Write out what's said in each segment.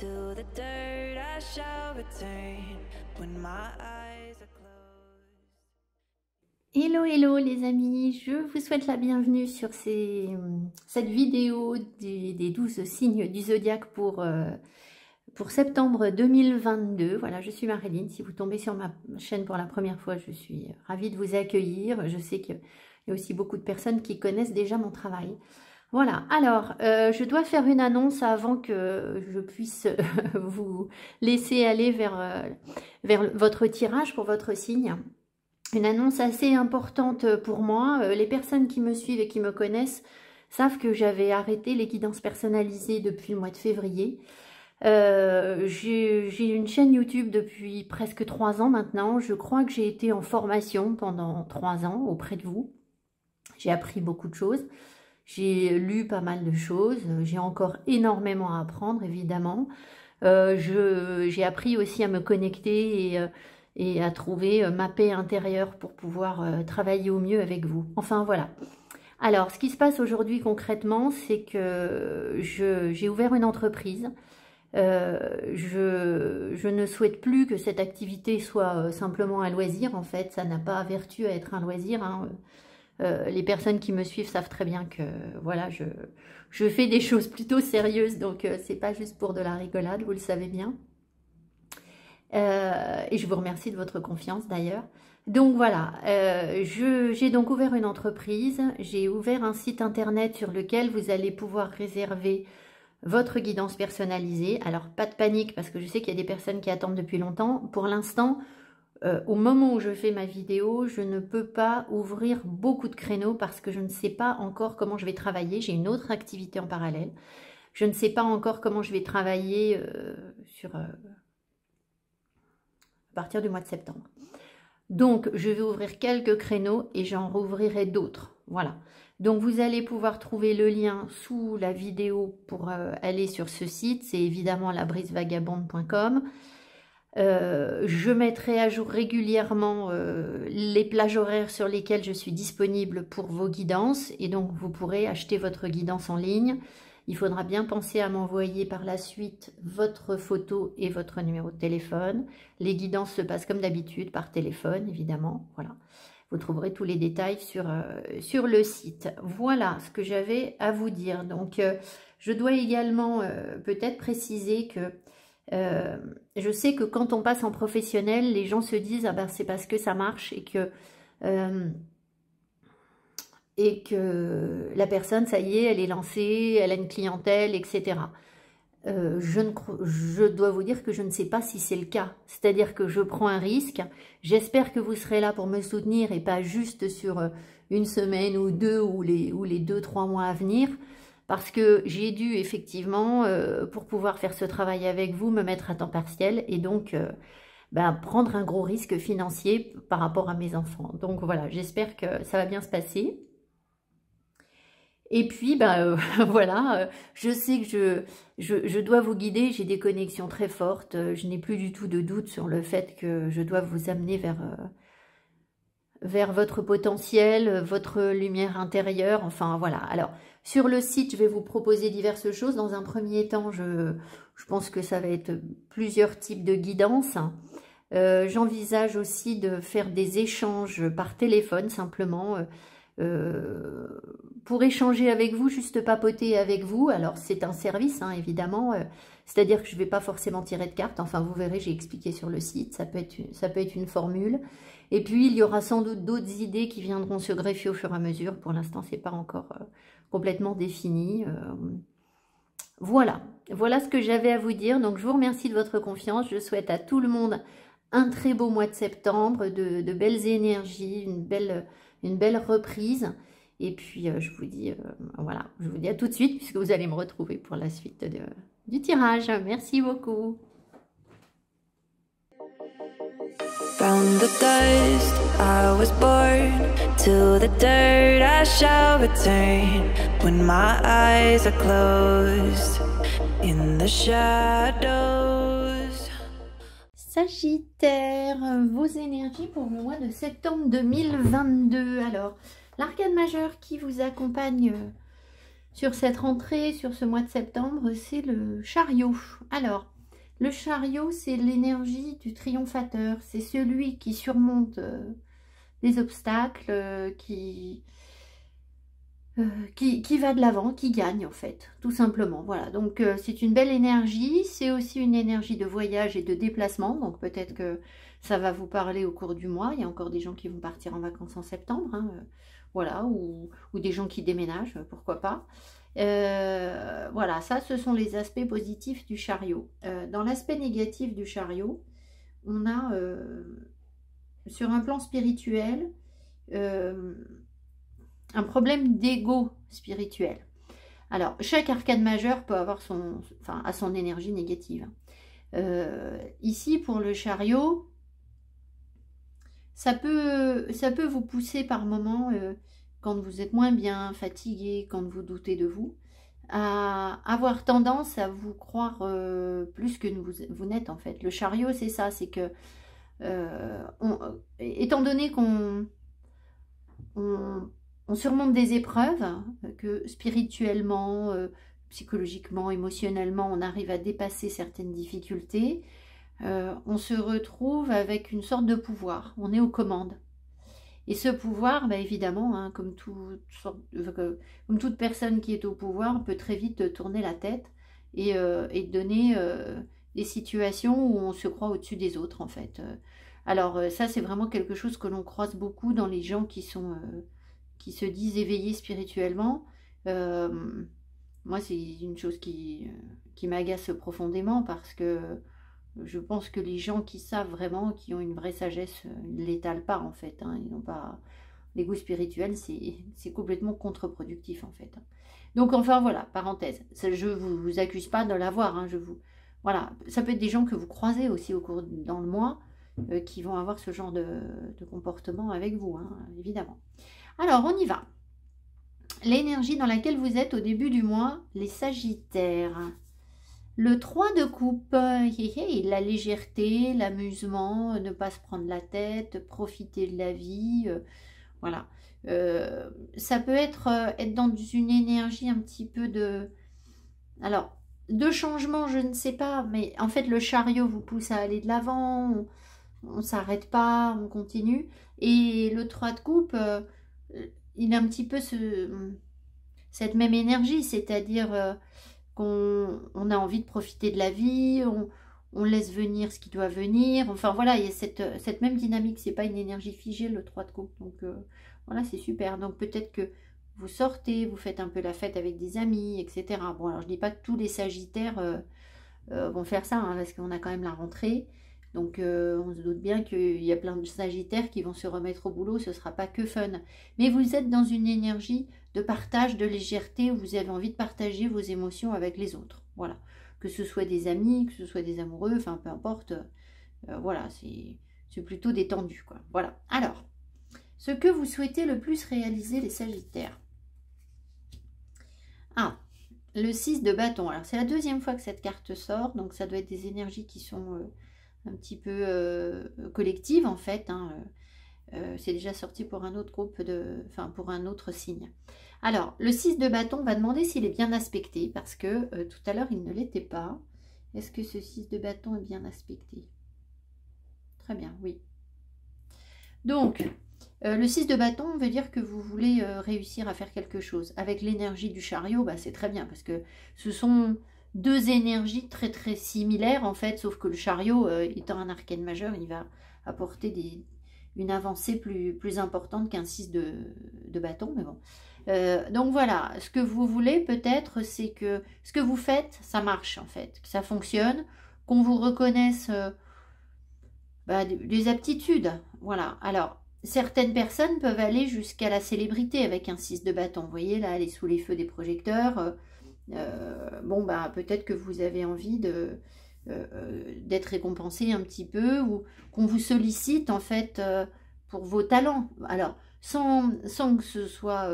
To the dirt I shall return when my eyes are closed. Hello, hello les amis, je vous souhaite la bienvenue sur cette vidéo des 12 signes du zodiaque pour septembre 2022. Voilà, je suis Marilyn. Si vous tombez sur ma chaîne pour la première fois, je suis ravie de vous accueillir. Je sais qu'il y a aussi beaucoup de personnes qui connaissent déjà mon travail. Voilà, alors, je dois faire une annonce avant que je puisse vous laisser aller vers votre tirage pour votre signe. Une annonce assez importante pour moi. Les personnes qui me suivent et qui me connaissent savent que j'avais arrêté les guidances personnalisées depuis le mois de février. J'ai une chaîne YouTube depuis presque 3 ans maintenant. Je crois que j'ai été en formation pendant 3 ans auprès de vous. J'ai appris beaucoup de choses. J'ai lu pas mal de choses. J'ai encore énormément à apprendre, évidemment. J'ai appris aussi à me connecter et à trouver ma paix intérieure pour pouvoir travailler au mieux avec vous. Enfin, voilà. Alors, ce qui se passe aujourd'hui concrètement, c'est que j'ai ouvert une entreprise. Je ne souhaite plus que cette activité soit simplement un loisir. En fait, ça n'a pas vertu à être un loisir, hein. Les personnes qui me suivent savent très bien que voilà, je fais des choses plutôt sérieuses, donc c'est pas juste pour de la rigolade, vous le savez bien. Et je vous remercie de votre confiance d'ailleurs. Donc voilà, j'ai donc ouvert une entreprise, j'ai ouvert un site internet sur lequel vous allez pouvoir réserver votre guidance personnalisée. Alors pas de panique parce que je sais qu'il y a des personnes qui attendent depuis longtemps. Pour l'instant, au moment où je fais ma vidéo, je ne peux pas ouvrir beaucoup de créneaux parce que je ne sais pas encore comment je vais travailler. J'ai une autre activité en parallèle. Je ne sais pas encore comment je vais travailler à partir du mois de septembre. Donc, je vais ouvrir quelques créneaux et j'en rouvrirai d'autres. Voilà. Donc, vous allez pouvoir trouver le lien sous la vidéo pour aller sur ce site. C'est évidemment labrisevagabonde.com. Je mettrai à jour régulièrement les plages horaires sur lesquelles je suis disponible pour vos guidances et donc vous pourrez acheter votre guidance en ligne. Il faudra bien penser à m'envoyer par la suite votre photo et votre numéro de téléphone. Les guidances se passent comme d'habitude par téléphone, évidemment. Voilà. Vous trouverez tous les détails sur le site. Voilà ce que j'avais à vous dire. Donc, je dois également peut-être préciser que je sais que quand on passe en professionnel, les gens se disent « Ah ben c'est parce que ça marche » et que la personne, ça y est, elle est lancée, elle a une clientèle, etc. Je dois vous dire que je ne sais pas si c'est le cas. C'est-à-dire que je prends un risque. J'espère que vous serez là pour me soutenir et pas juste sur une semaine ou deux ou les 2-3 mois à venir. Parce que j'ai dû effectivement, pour pouvoir faire ce travail avec vous, me mettre à temps partiel et donc prendre un gros risque financier par rapport à mes enfants. Donc voilà, j'espère que ça va bien se passer. Et puis, voilà, je sais que je dois vous guider, j'ai des connexions très fortes, je n'ai plus du tout de doute sur le fait que je dois vous amener vers votre potentiel, votre lumière intérieure, enfin voilà. Alors, sur le site, je vais vous proposer diverses choses. Dans un premier temps, je pense que ça va être plusieurs types de guidances. J'envisage aussi de faire des échanges par téléphone, simplement, pour échanger avec vous, juste papoter avec vous. Alors, c'est un service, hein, évidemment. C'est-à-dire que je ne vais pas forcément tirer de cartes. Enfin, vous verrez, j'ai expliqué sur le site. Ça peut être une formule. Et puis, il y aura sans doute d'autres idées qui viendront se greffer au fur et à mesure. Pour l'instant, ce n'est pas encore complètement défini. Voilà ce que j'avais à vous dire. Donc, je vous remercie de votre confiance. Je souhaite à tout le monde un très beau mois de septembre, de belles énergies, une belle reprise. Et puis, je vous dis à tout de suite, puisque vous allez me retrouver pour la suite du tirage. Merci beaucoup. From the dust I was born, to the dirt I shall return when my eyes are closed in the shadows. Sagittaire, vos énergies pour le mois de septembre 2022. Alors, l'arcane majeur qui vous accompagne sur cette rentrée, sur ce mois de septembre, c'est le chariot. Alors, le chariot, c'est l'énergie du triomphateur. C'est celui qui surmonte les obstacles, qui va de l'avant, qui gagne en fait, tout simplement. Voilà, donc c'est une belle énergie. C'est aussi une énergie de voyage et de déplacement. Donc peut-être que ça va vous parler au cours du mois. Il y a encore des gens qui vont partir en vacances en septembre. Hein, voilà, ou des gens qui déménagent, pourquoi pas. Voilà, ça, ce sont les aspects positifs du chariot. Dans l'aspect négatif du chariot, on a, sur un plan spirituel, un problème d'ego spirituel. Alors, chaque arcane majeur peut avoir son énergie négative. Ici, pour le chariot, ça peut vous pousser par moments, quand vous êtes moins bien, fatigué, quand vous doutez de vous, à avoir tendance à vous croire plus que vous n'êtes en fait. Le chariot, c'est ça, c'est que, étant donné qu'on surmonte des épreuves, que spirituellement, psychologiquement, émotionnellement, on arrive à dépasser certaines difficultés, on se retrouve avec une sorte de pouvoir, on est aux commandes. Et ce pouvoir, bah évidemment, hein, comme toute personne qui est au pouvoir, peut très vite tourner la tête et donner des situations où on se croit au-dessus des autres, en fait. Alors ça, c'est vraiment quelque chose que l'on croise beaucoup dans les gens qui se disent éveillés spirituellement. Moi, c'est une chose qui m'agace profondément parce que je pense que les gens qui savent vraiment, qui ont une vraie sagesse, ne l'étalent pas en fait. Hein, ils n'ont pas l'ego spirituel, c'est complètement contre-productif en fait. Donc enfin voilà, parenthèse. Je vous accuse pas de l'avoir. Hein, voilà, ça peut être des gens que vous croisez aussi dans le mois qui vont avoir ce genre de comportement avec vous, hein, évidemment. Alors on y va. L'énergie dans laquelle vous êtes au début du mois, les Sagittaires. Le 3 de coupe, la légèreté, l'amusement, ne pas se prendre la tête, profiter de la vie, voilà. Ça peut être dans une énergie un petit peu de... Alors, de changement, je ne sais pas, mais en fait, le chariot vous pousse à aller de l'avant, on ne s'arrête pas, on continue. Et le 3 de coupe, il a un petit peu cette même énergie, c'est-à-dire... qu'on a envie de profiter de la vie, on laisse venir ce qui doit venir. Enfin voilà, il y a cette même dynamique. C'est pas une énergie figée, le 3 de coupe. Donc voilà, c'est super. Donc peut-être que vous sortez, vous faites un peu la fête avec des amis, etc. Bon, alors je dis pas que tous les Sagittaires vont faire ça, hein, parce qu'on a quand même la rentrée. Donc on se doute bien qu'il y a plein de Sagittaires qui vont se remettre au boulot. Ce sera pas que fun. Mais vous êtes dans une énergie de partage, de légèreté, où vous avez envie de partager vos émotions avec les autres. Voilà. Que ce soit des amis, que ce soit des amoureux, enfin peu importe. Voilà, c'est plutôt détendu, quoi. Voilà. Alors, ce que vous souhaitez le plus réaliser, les Sagittaires. Ah, le 6 de bâton. Alors, c'est la deuxième fois que cette carte sort, donc ça doit être des énergies qui sont un petit peu collectives, en fait, hein. C'est déjà sorti pour un autre groupe, pour un autre signe. Alors, le 6 de bâton va demander s'il est bien aspecté, parce que tout à l'heure, il ne l'était pas. Est-ce que ce 6 de bâton est bien aspecté? Très bien, oui. Donc, le 6 de bâton veut dire que vous voulez réussir à faire quelque chose. Avec l'énergie du chariot, bah, c'est très bien, parce que ce sont deux énergies très très similaires, en fait, sauf que le chariot, étant un arcane majeur, il va apporter une avancée plus importante qu'un 6 de bâton, mais bon. Donc voilà, ce que vous voulez peut-être, c'est que ce que vous faites, ça marche en fait, que ça fonctionne, qu'on vous reconnaisse des aptitudes. Voilà, alors certaines personnes peuvent aller jusqu'à la célébrité avec un 6 de bâton. Vous voyez là, elle est sous les feux des projecteurs. Peut-être que vous avez envie d'être récompensé un petit peu, ou qu'on vous sollicite en fait pour vos talents. Alors, sans que ce soit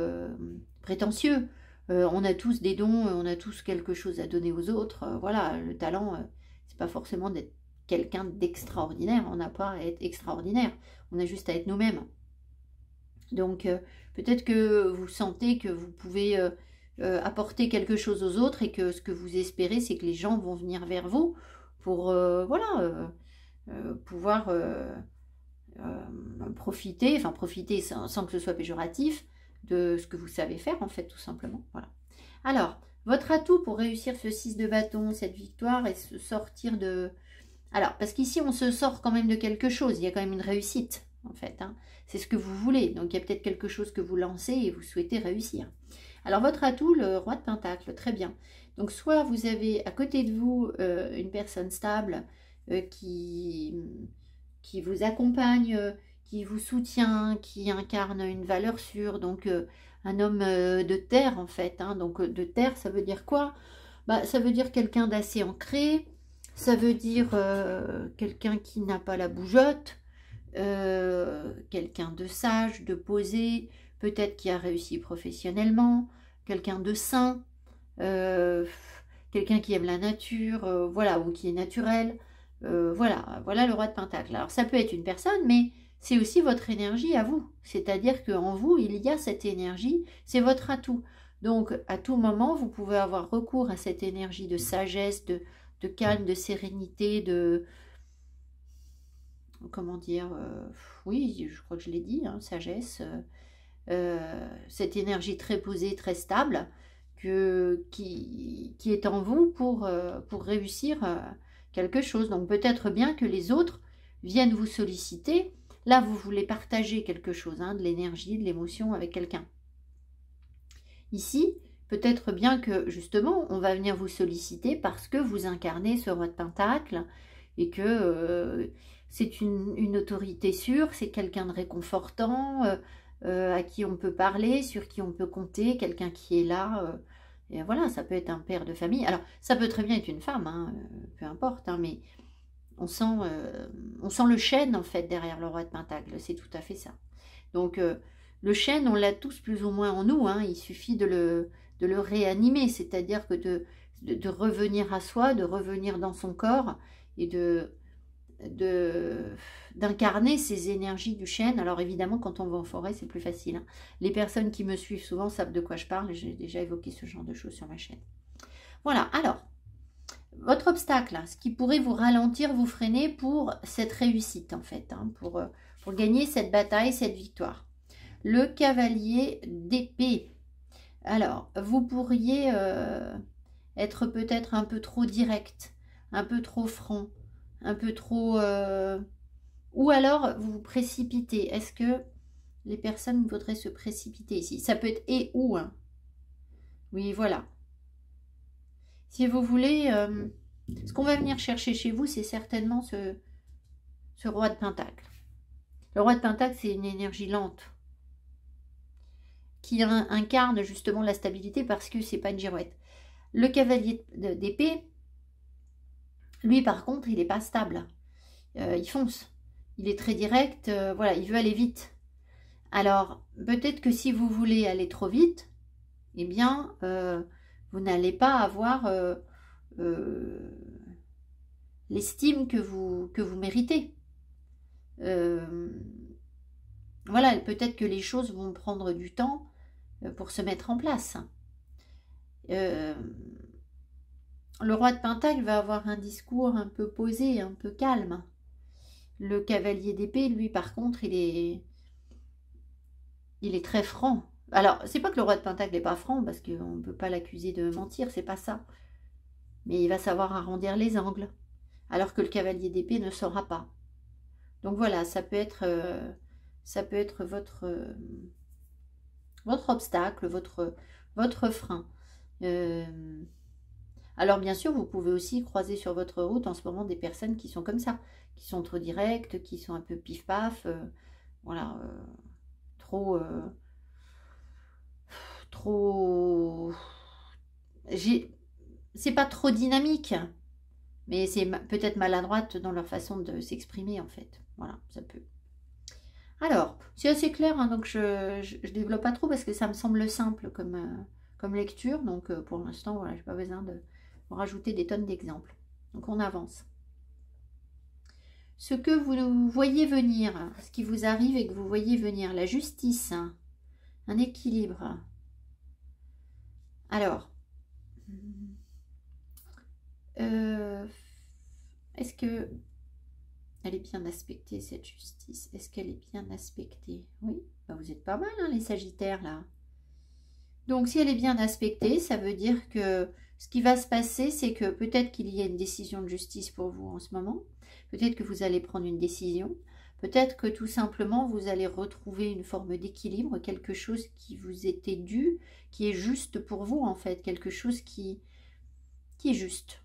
prétentieux, on a tous des dons, on a tous quelque chose à donner aux autres. Voilà, le talent, c'est pas forcément d'être quelqu'un d'extraordinaire, on n'a pas à être extraordinaire, on a juste à être nous-mêmes. Donc, peut-être que vous sentez que vous pouvez apporter quelque chose aux autres et que ce que vous espérez, c'est que les gens vont venir vers vous pour voilà, pouvoir profiter, enfin profiter sans que ce soit péjoratif, de ce que vous savez faire en fait, tout simplement. Voilà. Alors, votre atout pour réussir ce 6 de bâton, cette victoire, et se sortir de... Alors, parce qu'ici, on se sort quand même de quelque chose, il y a quand même une réussite, en fait. Hein. C'est ce que vous voulez, donc il y a peut-être quelque chose que vous lancez et vous souhaitez réussir. Alors, votre atout, le roi de Pentacle, très bien. Donc, soit vous avez à côté de vous une personne stable qui vous accompagne, qui vous soutient, qui incarne une valeur sûre, donc un homme de terre en fait. Hein. Donc de terre, ça veut dire quoi? Bah, ça veut dire quelqu'un d'assez ancré, ça veut dire quelqu'un qui n'a pas la bougeotte, quelqu'un de sage, de posé, peut-être qui a réussi professionnellement, quelqu'un de sain, quelqu'un qui aime la nature, voilà, ou qui est naturel. Voilà le roi de Pentacle. Alors ça peut être une personne, mais c'est aussi votre énergie à vous. C'est-à-dire qu'en vous, il y a cette énergie, c'est votre atout. Donc à tout moment, vous pouvez avoir recours à cette énergie de sagesse, de calme, de sérénité, de... Comment dire oui, je crois que je l'ai dit, hein, sagesse. Cette énergie très posée, très stable, qui est en vous pour réussir quelque chose. Donc peut-être bien que les autres viennent vous solliciter. Là, vous voulez partager quelque chose, hein, de l'énergie, de l'émotion avec quelqu'un. Ici, peut-être bien que justement, on va venir vous solliciter parce que vous incarnez ce roi de Pentacle et que c'est une autorité sûre, c'est quelqu'un de réconfortant, à qui on peut parler, sur qui on peut compter, quelqu'un qui est là. Et voilà, ça peut être un père de famille. Alors, ça peut très bien être une femme, hein, peu importe, hein, mais on sent le chêne, en fait, derrière le roi de Pentacle. C'est tout à fait ça. Donc, le chêne, on l'a tous plus ou moins en nous. Hein, il suffit de le réanimer, c'est-à-dire que de revenir à soi, de revenir dans son corps et d'incarner ces énergies du chêne. Alors évidemment, quand on va en forêt, c'est plus facile. Hein. Les personnes qui me suivent souvent savent de quoi je parle. J'ai déjà évoqué ce genre de choses sur ma chaîne. Voilà, alors, votre obstacle, ce qui pourrait vous ralentir, vous freiner pour cette réussite, en fait, hein, pour gagner cette bataille, cette victoire. Le cavalier d'épée. Alors, vous pourriez être peut-être un peu trop direct, un peu trop franc, un peu trop... Ou alors, vous vous précipitez. Est-ce que les personnes voudraient se précipiter ici? Ça peut être et ou. Hein. Oui, voilà. Si vous voulez, ce qu'on va venir chercher chez vous, c'est certainement ce roi de Pentacle. Le roi de Pentacle, c'est une énergie lente qui incarne justement la stabilité parce que c'est pas une girouette. Le cavalier d'épée, lui, par contre, il n'est pas stable. Il fonce. Il est très direct. Voilà, il veut aller vite. Alors, peut-être que si vous voulez aller trop vite, eh bien, vous n'allez pas avoir l'estime que vous méritez. Voilà, peut-être que les choses vont prendre du temps pour se mettre en place. Le roi de Pentacle va avoir un discours un peu posé, un peu calme. Le cavalier d'épée, lui, par contre, il est très franc. Alors, c'est pas que le roi de Pentacle n'est pas franc, parce qu'on ne peut pas l'accuser de mentir, c'est pas ça. Mais il va savoir arrondir les angles, alors que le cavalier d'épée ne saura pas. Donc voilà, ça peut être votre obstacle, votre frein. Alors bien sûr, vous pouvez aussi croiser sur votre route en ce moment des personnes qui sont comme ça, qui sont trop directes, qui sont un peu pif-paf, voilà, trop... C'est pas trop dynamique, mais c'est peut-être maladroite dans leur façon de s'exprimer en fait. Voilà, ça peut. Alors, c'est assez clair, hein, donc je développe pas trop parce que ça me semble simple comme lecture. Donc pour l'instant, voilà, j'ai pas besoin de rajouter des tonnes d'exemples. Donc on avance. Ce que vous voyez venir, ce qui vous arrive et que vous voyez venir, la justice, un équilibre. Alors, est-ce que elle est bien aspectée, cette justice? Est-ce qu'elle est bien aspectée? Oui, ben, vous êtes pas mal, hein, les Sagittaires, là. Donc, si elle est bien aspectée, ça veut dire que ce qui va se passer, c'est que peut-être qu'il y a une décision de justice pour vous en ce moment. Peut-être que vous allez prendre une décision. Peut-être que tout simplement, vous allez retrouver une forme d'équilibre, quelque chose qui vous était dû, qui est juste pour vous, en fait. Quelque chose qui est juste.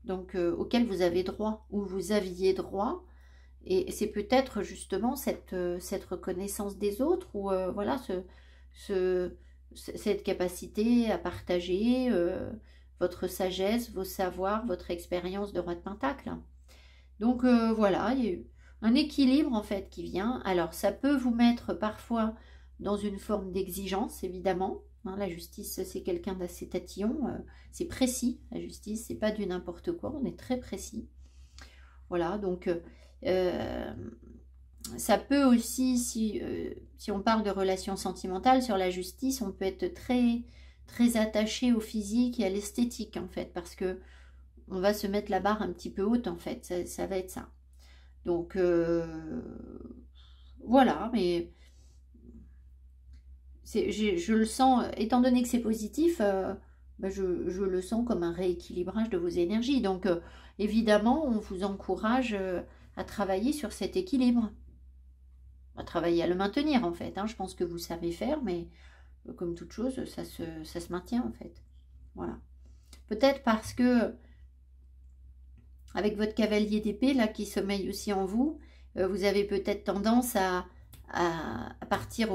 Donc, auquel vous avez droit, ou vous aviez droit. Et c'est peut-être justement cette reconnaissance des autres, ou voilà, cette capacité à partager votre sagesse, vos savoirs, votre expérience de roi de Pentacle. Donc voilà, il y a eu un équilibre en fait qui vient. Alors ça peut vous mettre parfois dans une forme d'exigence, évidemment. Hein, la justice, c'est quelqu'un d'assez tatillon, c'est précis, la justice, c'est pas du n'importe quoi, on est très précis. Voilà, donc ça peut aussi, si on parle de relations sentimentales, sur la justice, on peut être très, très attaché au physique et à l'esthétique, en fait, parce que on va se mettre la barre un petit peu haute, en fait, ça va être ça. Donc, voilà, mais je le sens, étant donné que c'est positif, ben je le sens comme un rééquilibrage de vos énergies. Donc, évidemment, on vous encourage à travailler sur cet équilibre, à travailler à le maintenir, en fait. Hein. Je pense que vous savez faire, mais comme toute chose, ça se maintient, en fait. Voilà. Peut-être parce que, avec votre cavalier d'épée, là, qui sommeille aussi en vous, vous avez peut-être tendance à partir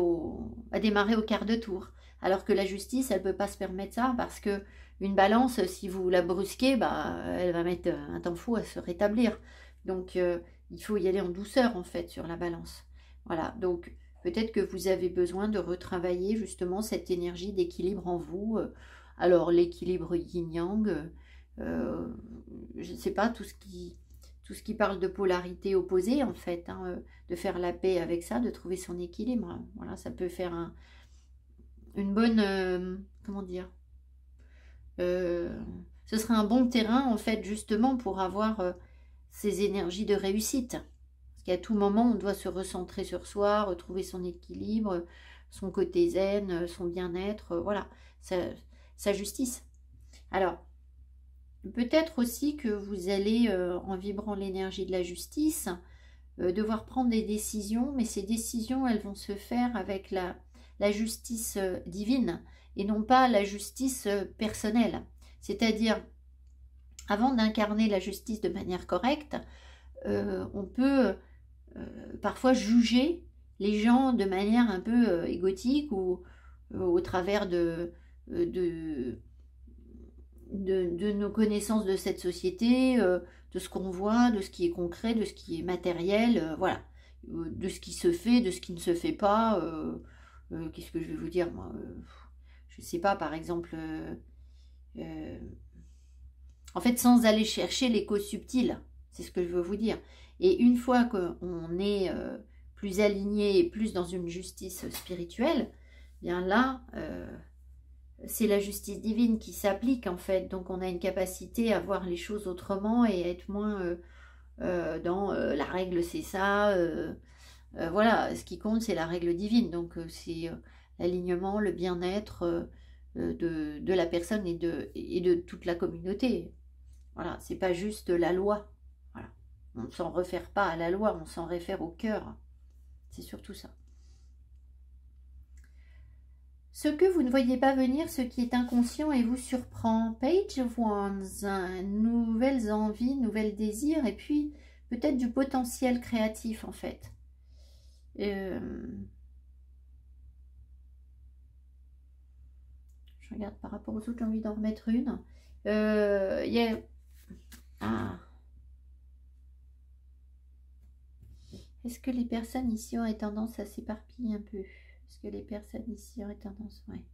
à démarrer au quart de tour. Alors que la justice, elle ne peut pas se permettre ça, parce que une balance, si vous la brusquez, bah, elle va mettre un temps fou à se rétablir. Donc, il faut y aller en douceur, en fait, sur la balance. Voilà, donc peut-être que vous avez besoin de retravailler justement cette énergie d'équilibre en vous. Alors, l'équilibre yin-yang, je ne sais pas, tout ce qui parle de polarité opposée, en fait, hein, de faire la paix avec ça, de trouver son équilibre. Voilà, ça peut faire une bonne, comment dire, ce serait un bon terrain, en fait, justement, pour avoir ces énergies de réussite. Parce qu'à tout moment, on doit se recentrer sur soi, retrouver son équilibre, son côté zen, son bien-être, voilà, sa justice. Alors, peut-être aussi que vous allez, en vibrant l'énergie de la justice, devoir prendre des décisions, mais ces décisions, elles vont se faire avec la justice divine et non pas la justice personnelle. C'est-à-dire, avant d'incarner la justice de manière correcte, on peut parfois juger les gens de manière un peu égotique ou au travers de nos connaissances de cette société, de ce qu'on voit, de ce qui est concret, de ce qui est matériel, voilà, de ce qui se fait, de ce qui ne se fait pas. Qu'est-ce que je vais vous dire, moi, je ne sais pas, par exemple, en fait, sans aller chercher les causes subtiles, c'est ce que je veux vous dire. Et une fois qu'on est plus aligné et plus dans une justice spirituelle, bien là, c'est la justice divine qui s'applique, en fait. Donc, on a une capacité à voir les choses autrement et à être moins dans la règle, c'est ça. Voilà, ce qui compte, c'est la règle divine. Donc, c'est l'alignement, le bien-être de la personne et de toute la communauté. Voilà, c'est pas juste la loi. Voilà. On ne s'en réfère pas à la loi, on s'en réfère au cœur. C'est surtout ça. Ce que vous ne voyez pas venir, ce qui est inconscient et vous surprend. Page of Wands, nouvelles envies, nouvelles désirs et puis peut-être du potentiel créatif en fait. Je regarde par rapport aux autres, j'ai envie d'en remettre une. Est-ce que les personnes ici auraient tendance à s'éparpiller un peu? Est-ce que les personnes ici auraient tendance? Ouais.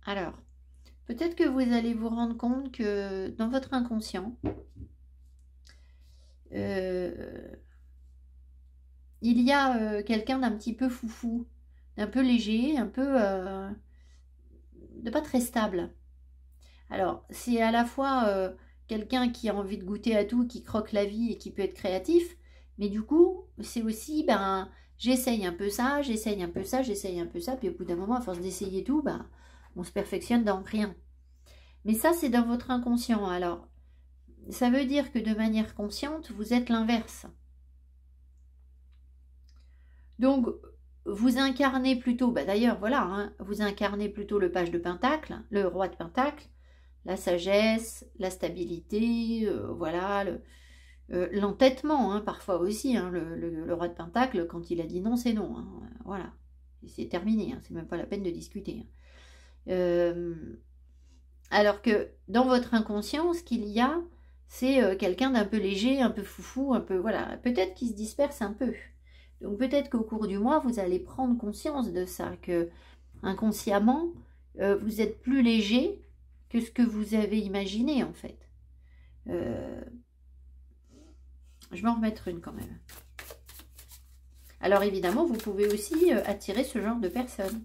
Alors, peut-être que vous allez vous rendre compte que dans votre inconscient, il y a quelqu'un d'un petit peu foufou, d'un peu léger, un peu pas très stable. Alors, c'est à la fois quelqu'un qui a envie de goûter à tout, qui croque la vie et qui peut être créatif, mais du coup, c'est aussi, ben, j'essaye un peu ça, j'essaye un peu ça, j'essaye un peu ça, puis au bout d'un moment, à force d'essayer tout, ben, on se perfectionne dans rien. Mais ça, c'est dans votre inconscient. Alors, ça veut dire que de manière consciente, vous êtes l'inverse. Donc, vous incarnez plutôt, bah d'ailleurs, voilà, hein, vous incarnez plutôt le page de Pentacle, le roi de Pentacle, la sagesse, la stabilité, voilà, l'entêtement, hein, parfois aussi, hein, le roi de Pentacle, quand il a dit non, c'est non, hein, voilà, c'est terminé, hein, c'est même pas la peine de discuter. Alors que dans votre inconscient, ce qu'il y a, c'est quelqu'un d'un peu léger, un peu foufou, un peu, voilà, peut-être qu'il se disperse un peu. Donc peut-être qu'au cours du mois, vous allez prendre conscience de ça, que inconsciemment, vous êtes plus léger que ce que vous avez imaginé en fait. Je vais en remettre une quand même. Alors évidemment, vous pouvez aussi attirer ce genre de personnes.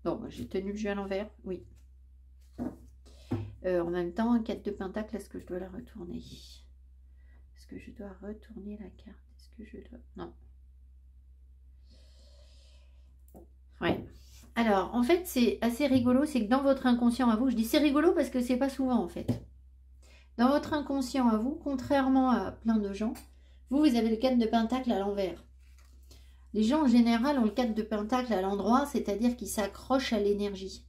Bon, j'ai tenu le jeu à l'envers, oui. En même temps, 4 de Pentacle, est-ce que je dois la retourner? Est-ce que je dois retourner la carte? Est-ce que je dois... Non. Ouais. Alors, en fait, c'est assez rigolo, c'est que dans votre inconscient à vous, je dis c'est rigolo parce que c'est pas souvent en fait. Dans votre inconscient à vous, contrairement à plein de gens, vous avez le 4 de Pentacle à l'envers. Les gens en général ont le 4 de Pentacle à l'endroit, c'est-à-dire qu'ils s'accrochent à l'énergie.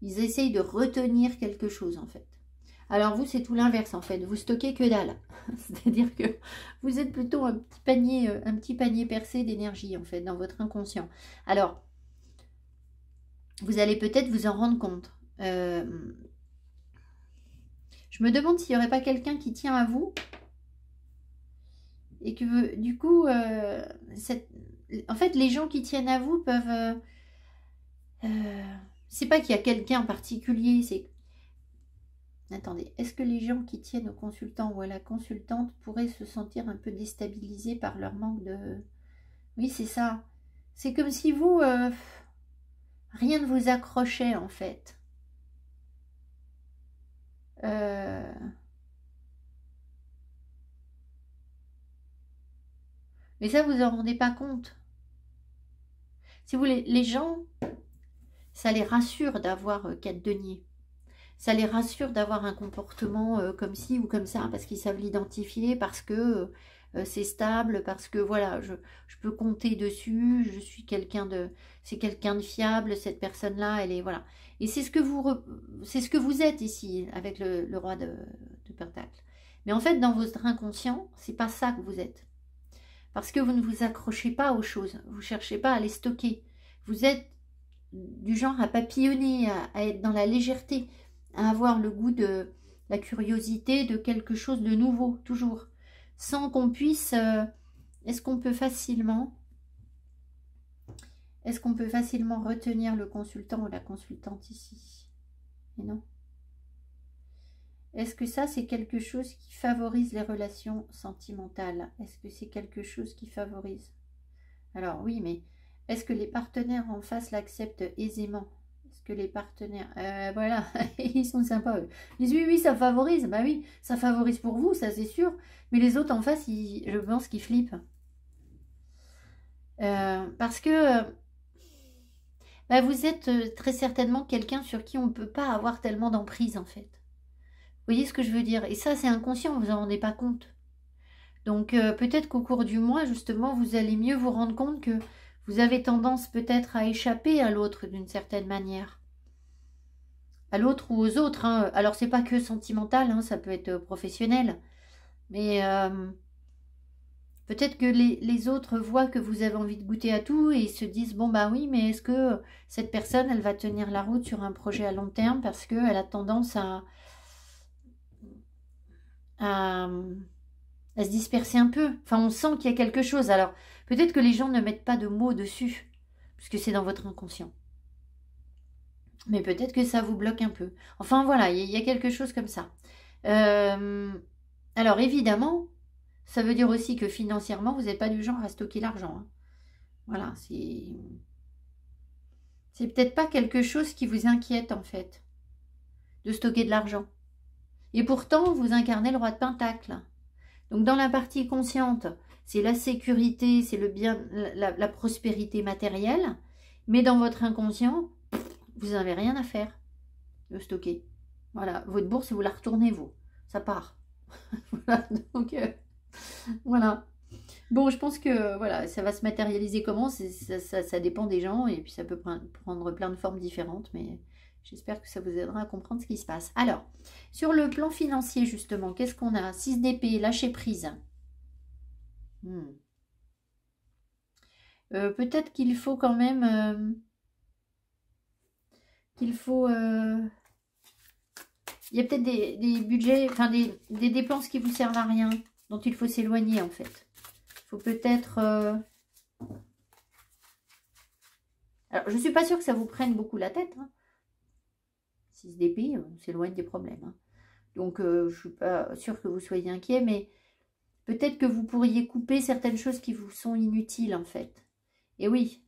Ils essayent de retenir quelque chose en fait. Alors vous, c'est tout l'inverse en fait. Vous stockez que dalle. C'est-à-dire que vous êtes plutôt un petit panier percé d'énergie en fait dans votre inconscient. Alors, vous allez peut-être vous en rendre compte. Je me demande s'il n'y aurait pas quelqu'un qui tient à vous et que du coup, en fait, les gens qui tiennent à vous peuvent... c'est pas qu'il y a quelqu'un en particulier, c'est... Attendez, est-ce que les gens qui tiennent au consultant ou à la consultante pourraient se sentir un peu déstabilisés par leur manque de... Oui, c'est ça. C'est comme si vous... rien ne vous accrochait en fait. Mais ça, vous en rendez pas compte. Si vous voulez, les gens, ça les rassure d'avoir 4 deniers. Ça les rassure d'avoir un comportement comme ci ou comme ça, parce qu'ils savent l'identifier, parce que c'est stable, parce que voilà, je peux compter dessus, je suis quelqu'un de... C'est quelqu'un de fiable, cette personne-là, elle est... Voilà. Et c'est ce que vous êtes ici, avec le roi de Pentacle. Mais en fait, dans votre inconscient, c'est pas ça que vous êtes. Parce que vous ne vous accrochez pas aux choses, vous ne cherchez pas à les stocker. Vous êtes du genre à papillonner, à être dans la légèreté, à avoir le goût de la curiosité, de quelque chose de nouveau, toujours. Sans qu'on puisse... est-ce qu'on peut facilement retenir le consultant ou la consultante ici? Et non. Est-ce que ça, c'est quelque chose qui favorise les relations sentimentales? Est-ce que c'est quelque chose qui favorise? Alors oui, mais est-ce que les partenaires en face l'acceptent aisément? Est-ce que les partenaires... voilà, ils sont sympas, eux. Ils disent oui, oui, ça favorise. Bah oui, ça favorise pour vous, ça c'est sûr. Mais les autres en face, je pense qu'ils flippent. Parce que... bah, vous êtes très certainement quelqu'un sur qui on ne peut pas avoir tellement d'emprise, en fait. Vous voyez ce que je veux dire? Et ça, c'est inconscient, vous n'en rendez pas compte. Donc, peut-être qu'au cours du mois, justement, vous allez mieux vous rendre compte que vous avez tendance peut-être à échapper à l'autre d'une certaine manière. À l'autre ou aux autres. Hein. Alors, c'est pas que sentimental, hein, ça peut être professionnel. Mais peut-être que les autres voient que vous avez envie de goûter à tout et se disent, bon, bah oui, mais est-ce que cette personne, elle va tenir la route sur un projet à long terme parce qu'elle a tendance à se disperser un peu. Enfin, on sent qu'il y a quelque chose. Alors, peut-être que les gens ne mettent pas de mots dessus, puisque c'est dans votre inconscient. Mais peut-être que ça vous bloque un peu. Enfin, voilà, il y a quelque chose comme ça. Alors, évidemment, ça veut dire aussi que financièrement, vous n'êtes pas du genre à stocker l'argent. Hein. Voilà, c'est peut-être pas quelque chose qui vous inquiète en fait, de stocker de l'argent. Et pourtant, vous incarnez le roi de Pentacle. Donc dans la partie consciente, c'est la sécurité, c'est le bien, la prospérité matérielle. Mais dans votre inconscient, vous n'avez rien à faire de stocker. Voilà, votre bourse, vous la retournez, vous. Ça part. Voilà, donc voilà. Bon, je pense que voilà, ça va se matérialiser comment, ça dépend des gens et puis ça peut prendre plein de formes différentes, mais j'espère que ça vous aidera à comprendre ce qui se passe. Alors, sur le plan financier justement, qu'est-ce qu'on a? 6 d'épée, lâcher prise. Peut-être qu'il faut quand même... il y a peut-être des budgets, enfin des dépenses qui vous servent à rien, dont il faut s'éloigner en fait. Il faut peut-être... Alors, je ne suis pas sûre que ça vous prenne beaucoup la tête. Hein. 6 d'épée, on s'éloigne des problèmes. Hein. Donc, je ne suis pas sûre que vous soyez inquiet, mais peut-être que vous pourriez couper certaines choses qui vous sont inutiles en fait. Et oui,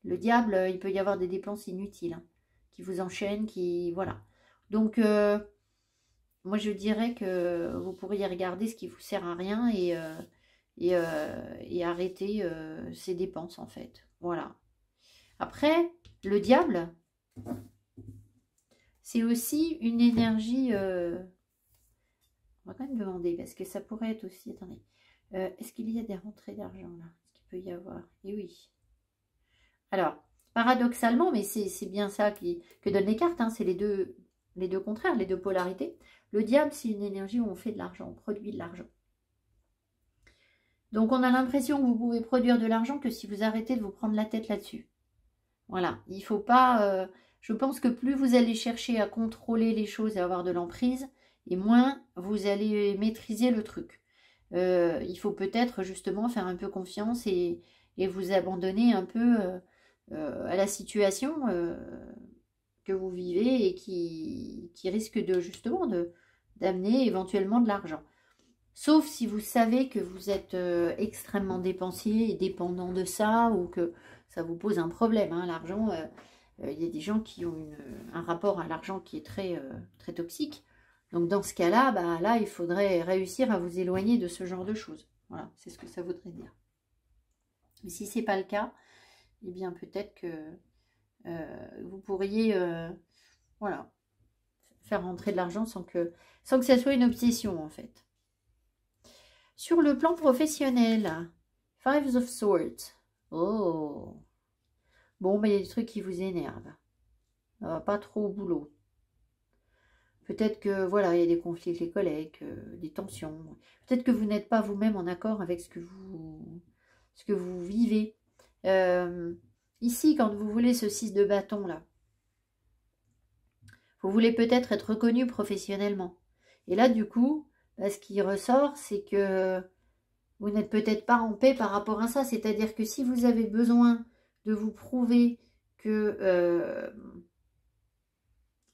le diable, il peut y avoir des dépenses inutiles, hein, qui vous enchaînent, qui... Voilà. Donc, moi, je dirais que vous pourriez regarder ce qui vous sert à rien et arrêter ces dépenses, en fait. Voilà. Après, le diable, c'est aussi une énergie... on va quand même demander, parce que ça pourrait être aussi... Attendez. Est-ce qu'il y a des rentrées d'argent, là? Est-ce qu'il peut y avoir? Et oui. Alors, paradoxalement, mais c'est bien ça que donnent les cartes, hein, c'est les deux contraires, les deux polarités. Le diable, c'est une énergie où on fait de l'argent, on produit de l'argent. Donc, on a l'impression que vous pouvez produire de l'argent que si vous arrêtez de vous prendre la tête là-dessus. Voilà, il ne faut pas... je pense que plus vous allez chercher à contrôler les choses et avoir de l'emprise, et moins vous allez maîtriser le truc. Il faut peut-être justement faire un peu confiance et vous abandonner un peu à la situation que vous vivez et qui risque de justement d'amener éventuellement de l'argent. Sauf si vous savez que vous êtes extrêmement dépensier et dépendant de ça ou que ça vous pose un problème. Hein. L'argent, il y a des gens qui ont un rapport à l'argent qui est très, très toxique. Donc dans ce cas-là, bah, là, il faudrait réussir à vous éloigner de ce genre de choses. Voilà, c'est ce que ça voudrait dire. Mais si ce n'est pas le cas, eh bien peut-être que vous pourriez voilà, faire rentrer de l'argent sans que ça soit une obsession en fait. Sur le plan professionnel, Five of Swords. Oh. Bon, mais il y a des trucs qui vous énervent. Ça va pas trop au boulot. Peut-être que, voilà, il y a des conflits avec les collègues, des tensions. Peut-être que vous n'êtes pas vous-même en accord avec ce que vous vivez. Ici, quand vous voulez ce 6 de bâton, là, vous voulez peut-être être reconnu professionnellement. Et là, du coup, ce qui ressort, c'est que vous n'êtes peut-être pas en paix par rapport à ça. C'est-à-dire que si vous avez besoin de vous prouver que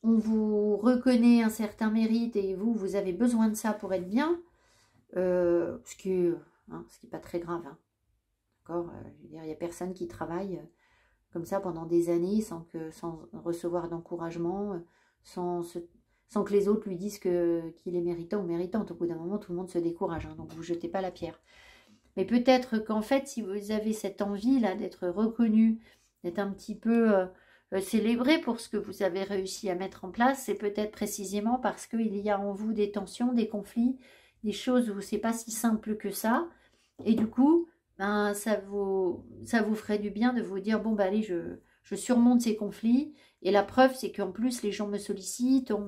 on vous reconnaît un certain mérite et vous avez besoin de ça pour être bien, ce qui n'est pas très grave. Hein. D'accord, je veux dire, il n'y a personne qui travaille comme ça pendant des années sans recevoir d'encouragement, sans que les autres lui disent qu'il est méritant ou méritante. Au bout d'un moment, tout le monde se décourage, hein, donc vous ne jetez pas la pierre. Mais peut-être qu'en fait, si vous avez cette envie-là d'être reconnu, d'être un petit peu célébré pour ce que vous avez réussi à mettre en place, c'est peut-être précisément parce qu'il y a en vous des tensions, des conflits, des choses où c'est pas si simple que ça. Et du coup, ben, ça vous ferait du bien de vous dire, bon, bah, allez, je surmonte ces conflits. Et la preuve, c'est qu'en plus, les gens me sollicitent, on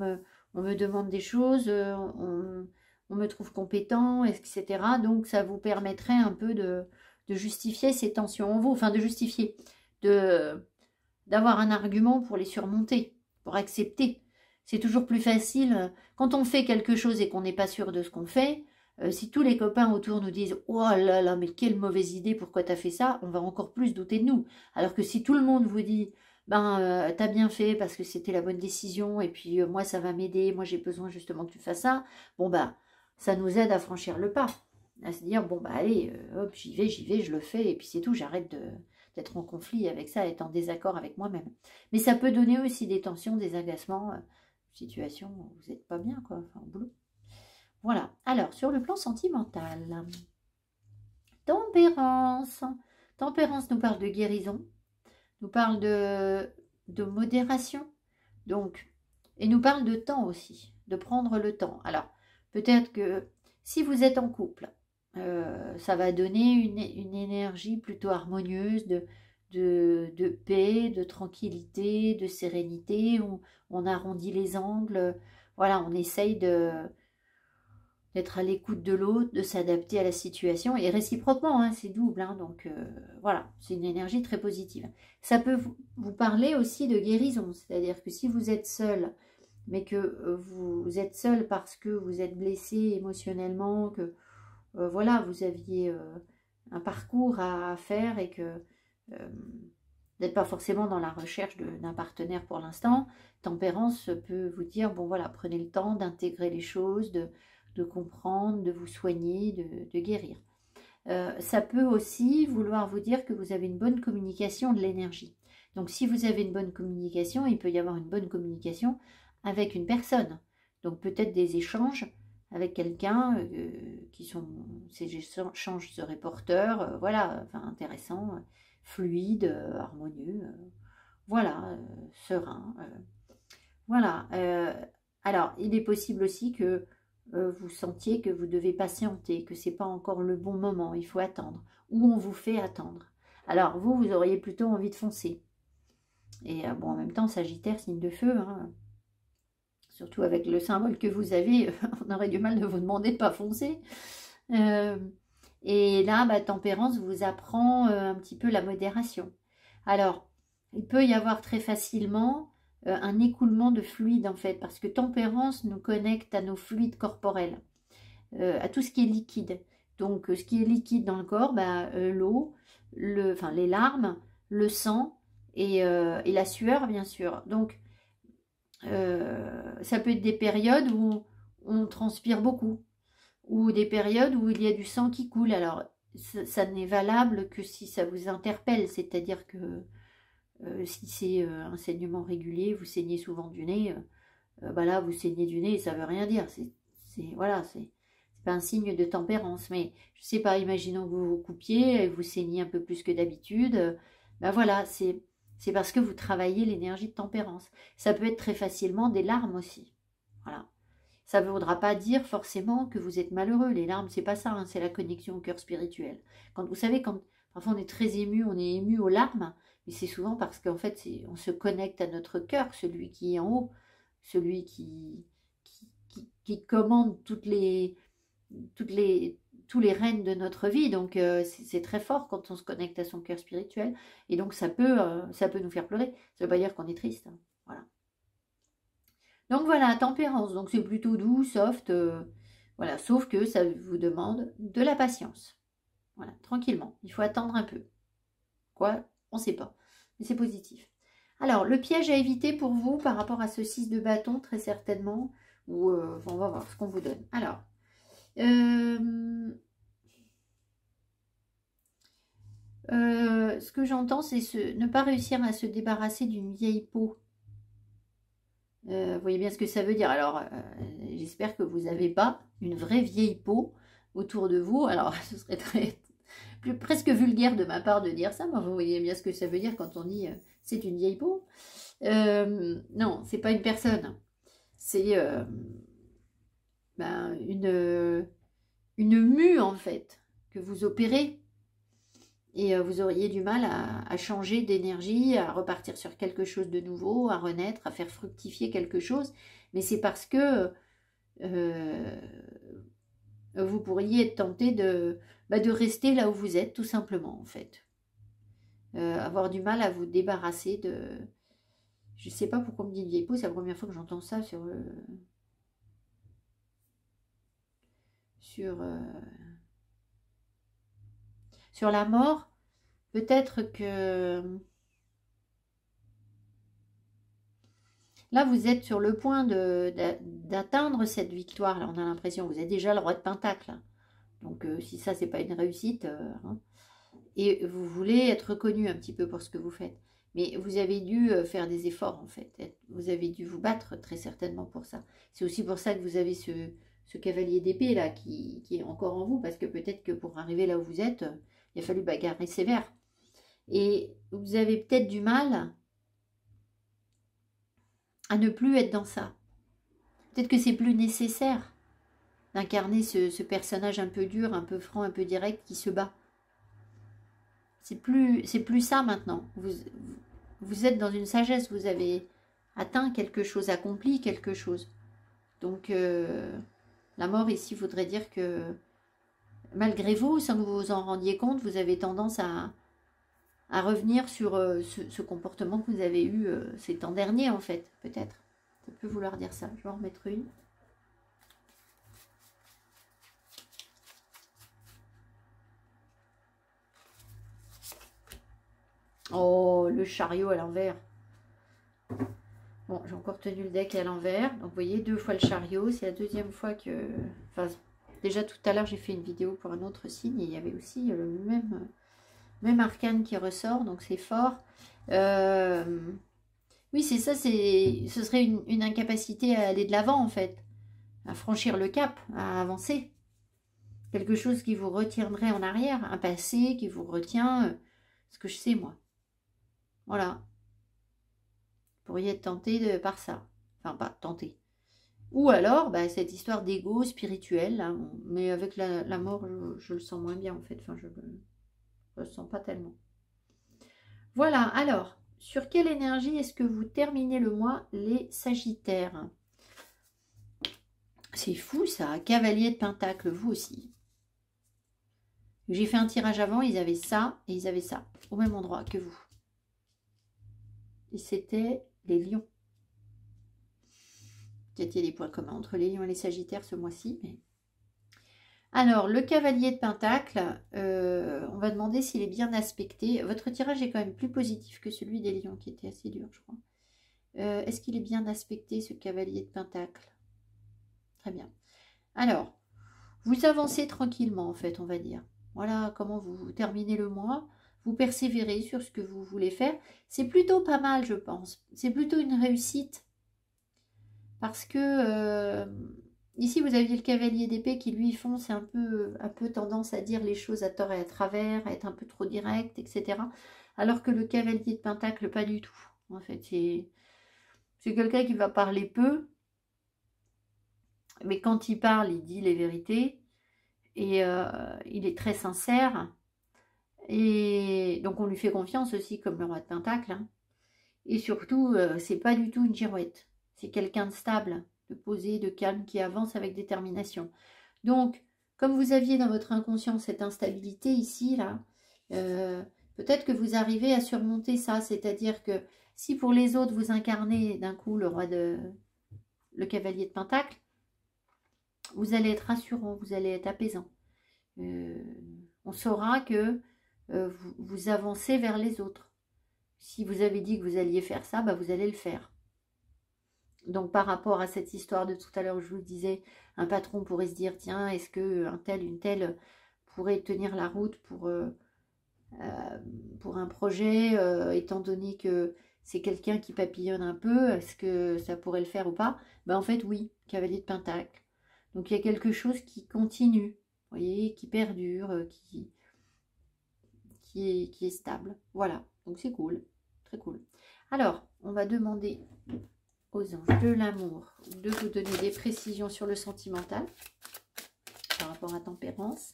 me demande des choses, on me trouve compétent, etc. Donc, ça vous permettrait un peu de justifier ces tensions en vous, enfin, de justifier, d'avoir un argument pour les surmonter, pour accepter. C'est toujours plus facile, quand on fait quelque chose et qu'on n'est pas sûr de ce qu'on fait, si tous les copains autour nous disent « Oh là là, mais quelle mauvaise idée, pourquoi t'as fait ça ?» on va encore plus douter de nous. Alors que si tout le monde vous dit « Ben, t'as bien fait parce que c'était la bonne décision et puis moi, ça va m'aider, moi j'ai besoin justement que tu fasses ça », bon bah, ça nous aide à franchir le pas. à se dire, bon, bah allez, hop, j'y vais, je le fais, et puis c'est tout, j'arrête d'être en conflit avec ça, être en désaccord avec moi-même. Mais ça peut donner aussi des tensions, des agacements, situation où vous n'êtes pas bien, quoi, enfin, au boulot. Voilà. Alors, sur le plan sentimental, tempérance. Tempérance nous parle de guérison, nous parle de modération, donc, et nous parle de temps aussi, de prendre le temps. Alors, peut-être que si vous êtes en couple, ça va donner une énergie plutôt harmonieuse de paix, de tranquillité, de sérénité, où on arrondit les angles, voilà, on essaye d'être à l'écoute de l'autre, de s'adapter à la situation, et réciproquement, hein, c'est double, hein, donc voilà, c'est une énergie très positive. Ça peut vous parler aussi de guérison, c'est-à-dire que si vous êtes seul, mais que vous êtes seul parce que vous êtes blessé émotionnellement, que voilà, vous aviez un parcours à faire et que vous n'êtes pas forcément dans la recherche d'un partenaire pour l'instant, tempérance peut vous dire, bon voilà, prenez le temps d'intégrer les choses, de comprendre, de vous soigner, de guérir. Ça peut aussi vouloir vous dire que vous avez une bonne communication de l'énergie. Donc si vous avez une bonne communication, il peut y avoir une bonne communication avec une personne. Donc peut-être des échanges avec quelqu'un qui sont, ces échanges seraient porteurs, voilà, enfin intéressants, fluides, harmonieux, voilà, sereins. Voilà. Alors, il est possible aussi que vous sentiez que vous devez patienter, que ce n'est pas encore le bon moment, il faut attendre, ou on vous fait attendre. Alors, vous auriez plutôt envie de foncer. Et bon, en même temps, Sagittaire, signe de feu, hein, surtout avec le symbole que vous avez, on aurait du mal de vous demander de ne pas foncer. Et là, bah, Tempérance vous apprend un petit peu la modération. Alors, il peut y avoir très facilement un écoulement de fluide en fait, parce que Tempérance nous connecte à nos fluides corporels, à tout ce qui est liquide. Donc, ce qui est liquide dans le corps, bah, l'eau, les larmes, le sang et la sueur, bien sûr. Donc, ça peut être des périodes où on transpire beaucoup, ou des périodes où il y a du sang qui coule. Alors, ça n'est valable que si ça vous interpelle, c'est-à-dire que si c'est un saignement régulier, vous saignez souvent du nez, bah là, vous saignez du nez, ça ne veut rien dire. Voilà, c'est pas un signe de tempérance. Mais je sais pas, imaginons que vous vous coupiez et vous saignez un peu plus que d'habitude. Ben voilà, c'est parce que vous travaillez l'énergie de tempérance. Ça peut être très facilement des larmes aussi. Voilà. Ça ne voudra pas dire forcément que vous êtes malheureux. Les larmes, c'est pas ça, hein, c'est la connexion au cœur spirituel. Quand vous savez, quand parfois on est très ému, on est ému aux larmes, mais c'est souvent parce qu'en fait, on se connecte à notre cœur, celui qui est en haut, celui qui commande tous les règnes de notre vie. Donc c'est très fort quand on se connecte à son cœur spirituel. Et donc ça peut nous faire pleurer. Ça ne veut pas dire qu'on est triste. Hein. Voilà. Donc voilà, tempérance, donc c'est plutôt doux, soft, voilà, sauf que ça vous demande de la patience. Voilà, tranquillement, il faut attendre un peu. Quoi? On ne sait pas, mais c'est positif. Alors, le piège à éviter pour vous par rapport à ce 6 de bâton, très certainement, ou on va voir ce qu'on vous donne. Alors, ce que j'entends, c'est ne pas réussir à se débarrasser d'une vieille peau. Vous voyez bien ce que ça veut dire. Alors, j'espère que vous n'avez pas une vraie vieille peau autour de vous. Alors, ce serait presque vulgaire de ma part de dire ça, mais vous voyez bien ce que ça veut dire quand on dit c'est une vieille peau. Non, c'est pas une personne. C'est une mue, en fait, que vous opérez. Et vous auriez du mal à changer d'énergie, à repartir sur quelque chose de nouveau, à renaître, à faire fructifier quelque chose. Mais c'est parce que vous pourriez être tenté de rester là où vous êtes, tout simplement, en fait. Avoir du mal à vous débarrasser de... Je ne sais pas pourquoi on me dit une vieille peau, c'est la première fois que j'entends ça sur la mort. Peut-être que là, vous êtes sur le point d'atteindre cette victoire. Là, on a l'impression que vous êtes déjà le roi de Pentacle. Donc, si ça, c'est pas une réussite, hein. Et vous voulez être reconnu un petit peu pour ce que vous faites. Mais vous avez dû faire des efforts, en fait. Vous avez dû vous battre, très certainement, pour ça. C'est aussi pour ça que vous avez ce cavalier d'épée, là, qui est encore en vous, parce que peut-être que pour arriver là où vous êtes, il a fallu bagarrer sévère. Et vous avez peut-être du mal à ne plus être dans ça. Peut-être que c'est plus nécessaire d'incarner ce personnage un peu dur, un peu franc, un peu direct, qui se bat. C'est plus ça maintenant. Vous êtes dans une sagesse, vous avez atteint quelque chose, accompli quelque chose. Donc, la mort ici voudrait dire que, malgré vous, sans que vous vous en rendiez compte, vous avez tendance à revenir sur ce comportement que vous avez eu ces temps derniers, en fait, peut-être. Ça peut vouloir dire ça. Je vais en remettre une. Oh, le chariot à l'envers. Bon, j'ai encore tenu le deck à l'envers. Donc, vous voyez, 2 fois le chariot. C'est la deuxième fois que... Enfin, déjà, tout à l'heure, j'ai fait une vidéo pour un autre signe. Et il y avait aussi le même arcane qui ressort. Donc, c'est fort. Oui, c'est ça. Ce serait une incapacité à aller de l'avant, en fait. À franchir le cap, à avancer. Quelque chose qui vous retiendrait en arrière. Un passé qui vous retient. Ce que je sais, moi. Voilà. Vous pourriez être tenté par ça. Enfin, pas tenté. Ou alors, bah, cette histoire d'ego spirituel, là, mais avec la mort, je le sens moins bien, en fait. Enfin, je le sens pas tellement. Voilà, alors, sur quelle énergie est-ce que vous terminez le mois, les Sagittaires? C'est fou, ça. Cavalier de Pentacle, vous aussi. J'ai fait un tirage avant, ils avaient ça et ils avaient ça, au même endroit que vous. Et c'était les lions. Peut-être qu'il y a des points communs entre les lions et les Sagittaires ce mois-ci. Mais... Alors, le cavalier de Pentacle, on va demander s'il est bien aspecté. Votre tirage est quand même plus positif que celui des lions, qui était assez dur, je crois. Est-ce qu'il est bien aspecté, ce cavalier de Pentacle? Très bien. Alors, vous avancez tranquillement, en fait, on va dire. Voilà comment vous terminez le mois. Vous persévérez sur ce que vous voulez faire. C'est plutôt pas mal, je pense. C'est plutôt une réussite. Parce que ici, vous aviez le cavalier d'épée qui, lui, fonce un peu tendance à dire les choses à tort et à travers, à être un peu trop direct, etc. Alors que le cavalier de Pentacle, pas du tout. En fait, c'est quelqu'un qui va parler peu. Mais quand il parle, il dit les vérités. Et il est très sincère. Et donc, on lui fait confiance aussi, comme le roi de Pentacle. Hein. Et surtout, c'est pas du tout une girouette. C'est quelqu'un de stable, de posé, de calme, qui avance avec détermination. Donc, comme vous aviez dans votre inconscient cette instabilité ici, là, peut-être que vous arrivez à surmonter ça. C'est-à-dire que si pour les autres, vous incarnez d'un coup le cavalier de Pentacle, vous allez être rassurant, vous allez être apaisant. On saura que vous avancez vers les autres. Si vous avez dit que vous alliez faire ça, bah vous allez le faire. Donc par rapport à cette histoire de tout à l'heure où je vous disais, un patron pourrait se dire, tiens, est-ce que un tel, une telle pourrait tenir la route pour un projet, étant donné que c'est quelqu'un qui papillonne un peu, est-ce que ça pourrait le faire ou pas? Ben en fait oui, cavalier de Pentacle. Donc il y a quelque chose qui continue, vous voyez, qui perdure, qui est stable. Voilà, donc c'est cool, très cool. Alors, on va demander aux anges de l'amour de vous donner des précisions sur le sentimental par rapport à Tempérance.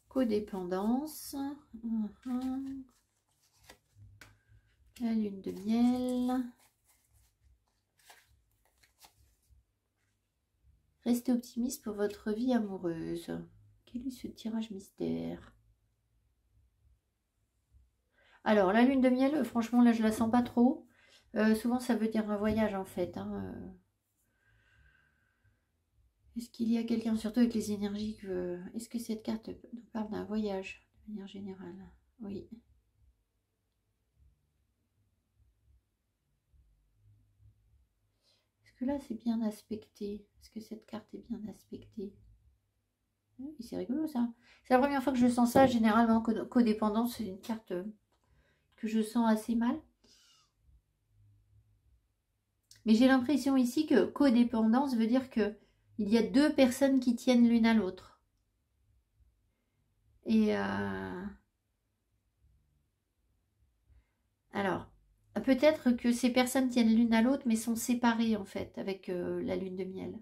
Codépendance. La lune de miel. Restez optimiste pour votre vie amoureuse. Quel est ce tirage mystère? Alors, la lune de miel, franchement, là, je la sens pas trop. Souvent, ça veut dire un voyage, en fait. Hein. Est-ce qu'il y a quelqu'un, surtout avec les énergies que... Est-ce que cette carte nous parle d'un voyage, de manière générale? Oui. Est-ce que là, c'est bien aspecté? Est-ce que cette carte est bien aspectée? Oui, c'est rigolo, ça. C'est la première fois que je sens ça. Généralement, codépendance, c'est une carte que je sens assez mal. Mais j'ai l'impression ici que codépendance veut dire que il y a deux personnes qui tiennent l'une à l'autre. Et alors, peut-être que ces personnes tiennent l'une à l'autre, mais sont séparées en fait avec la lune de miel.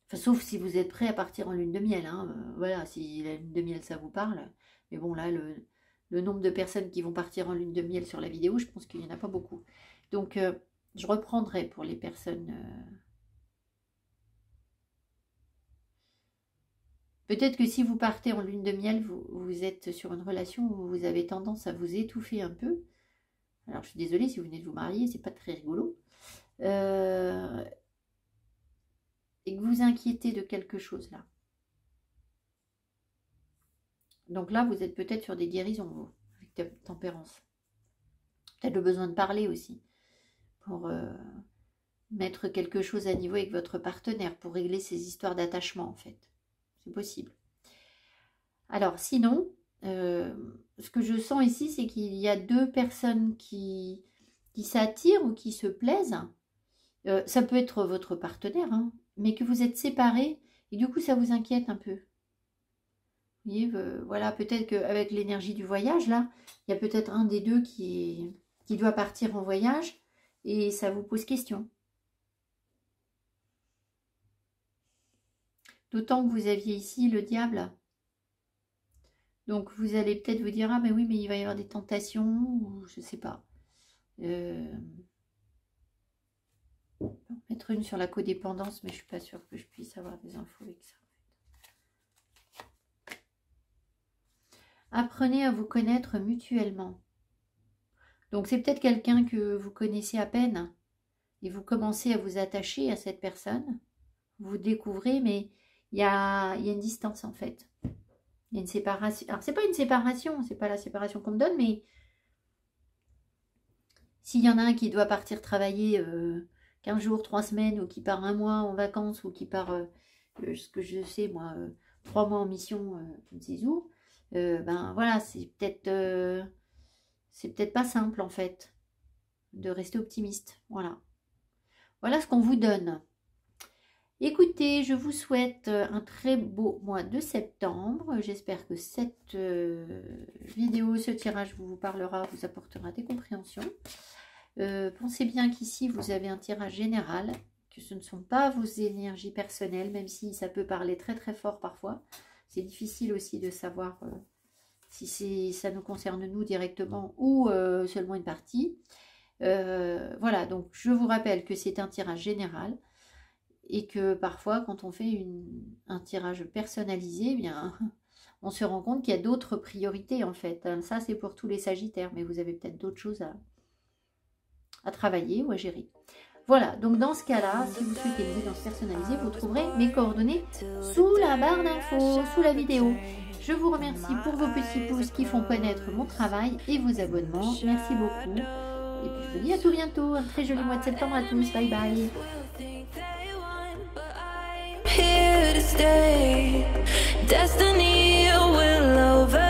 Enfin, sauf si vous êtes prêt à partir en lune de miel. Hein. Voilà, si la lune de miel ça vous parle. Mais bon, là, le nombre de personnes qui vont partir en lune de miel sur la vidéo, je pense qu'il n'y en a pas beaucoup. Donc, je reprendrai pour les personnes... Peut-être que si vous partez en lune de miel, vous êtes sur une relation où vous avez tendance à vous étouffer un peu. Alors, je suis désolée, si vous venez de vous marier, c'est pas très rigolo. Et que vous inquiétez de quelque chose là. Donc là, vous êtes peut-être sur des guérisons, vous, avec tempérance. Peut-être le besoin de parler aussi. Pour mettre quelque chose à niveau avec votre partenaire, pour régler ces histoires d'attachement en fait. C'est possible. Alors sinon, ce que je sens ici, c'est qu'il y a deux personnes qui s'attirent ou qui se plaisent. Ça peut être votre partenaire, hein, mais que vous êtes séparés et du coup ça vous inquiète un peu. Vous voyez, voilà, peut-être qu'avec l'énergie du voyage, là, il y a peut-être un des deux qui doit partir en voyage et ça vous pose question. D'autant que vous aviez ici le diable. Donc vous allez peut-être vous dire, ah mais oui, mais il va y avoir des tentations, ou je ne sais pas. Mettre une sur la codépendance, mais je ne suis pas sûre que je puisse avoir des infos avec ça. Apprenez à vous connaître mutuellement. Donc c'est peut-être quelqu'un que vous connaissez à peine et vous commencez à vous attacher à cette personne. Vous découvrez, mais il y a une distance en fait. Il y a une séparation. Alors c'est pas une séparation, c'est pas la séparation qu'on me donne, mais s'il y en a un qui doit partir travailler 15 jours, 3 semaines, ou qui part 1 mois en vacances, ou qui part, ce que je sais moi, 3 mois en mission, je ne sais où, ben voilà, c'est peut-être pas simple en fait de rester optimiste. Voilà. Voilà ce qu'on vous donne. Écoutez, je vous souhaite un très beau mois de septembre. J'espère que cette vidéo, ce tirage vous parlera, vous apportera des compréhensions. Pensez bien qu'ici, vous avez un tirage général, que ce ne sont pas vos énergies personnelles, même si ça peut parler très très fort parfois. C'est difficile aussi de savoir si ça nous concerne nous directement ou seulement une partie. Voilà, donc je vous rappelle que c'est un tirage général. Et que parfois, quand on fait un tirage personnalisé, eh bien, on se rend compte qu'il y a d'autres priorités en fait. Ça, c'est pour tous les Sagittaires, mais vous avez peut-être d'autres choses à travailler ou à gérer. Voilà, donc dans ce cas-là, si vous souhaitez une guidance personnalisée, vous trouverez mes coordonnées sous la barre d'infos, sous la vidéo. Je vous remercie pour vos petits pouces qui font connaître mon travail et vos abonnements. Merci beaucoup. Et puis je vous dis à tout bientôt. Un très joli mois de septembre à tous. Bye bye. Here to stay, destiny will over